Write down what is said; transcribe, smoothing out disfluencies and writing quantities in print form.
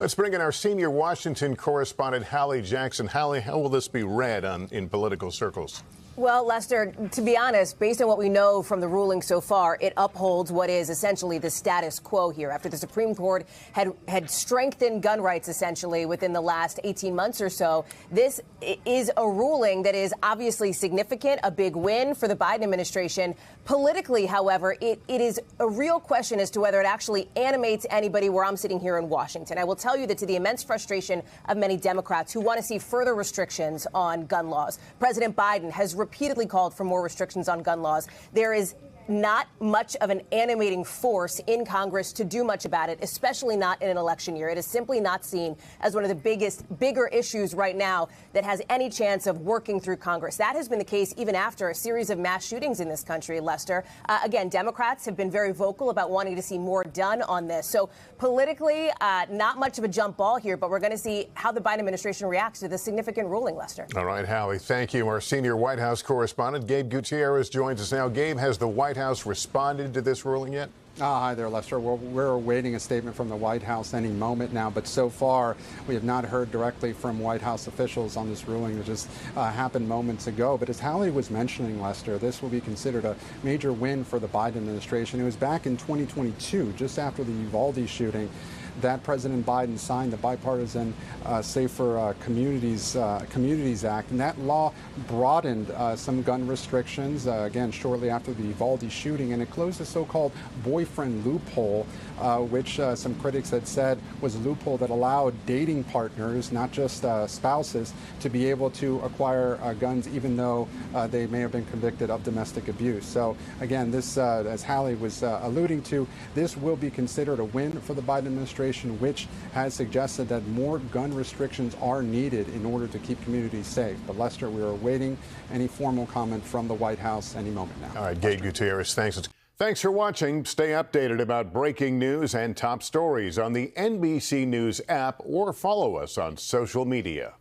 Let's bring in our senior Washington correspondent, Hallie Jackson. Hallie, how will this be read in political circles? Well, Lester, to be honest, based on what we know from the ruling so far, it upholds what is essentially the status quo here. After the Supreme Court had strengthened gun rights essentially within the last 18 months or so, this is a ruling that is obviously significant, a big win for the Biden administration. Politically, however, it is a real question as to whether it actually animates anybody where I'm sitting here in Washington. I will tell you that to the immense frustration of many Democrats who want to see further restrictions on gun laws, President Biden has repeatedly called for more restrictions on gun laws. There is not much of an animating force in Congress to do much about it, especially not in an election year. It is simply not seen as one of the bigger issues right now that has any chance of working through Congress. That has been the case even after a series of mass shootings in this country, Lester. Again, Democrats have been very vocal about wanting to see more done on this. So politically, not much of a jump ball here, but we're going to see how the Biden administration reacts to this significant ruling, Lester. All right, Hallie, thank you. Our senior White House correspondent, Gabe Gutierrez, joins us now. Gabe, has the White House responded to this ruling yet? Hi there, Lester. We're awaiting a statement from the White House any moment now, but so far we have not heard directly from White House officials on this ruling that just happened moments ago. But as Hallie was mentioning, Lester, this will be considered a major win for the Biden administration. It was back in 2022, just after the Uvalde shooting, that President Biden signed the bipartisan Safer Communities Act, and that law broadened some gun restrictions, again, shortly after the Uvalde shooting, and it closed the so-called boyfriend loophole, which some critics had said was a loophole that allowed dating partners, not just spouses, to be able to acquire guns even though they may have been convicted of domestic abuse. So again, this, as Hallie was alluding to, this will be considered a win for the Biden administration, which has suggested that more gun restrictions are needed in order to keep communities safe. But Lester, we are awaiting any formal comment from the White House any moment now. All right, Gabe Gutierrez, thanks. Thanks for watching. Stay updated about breaking news and top stories on the NBC News app or follow us on social media.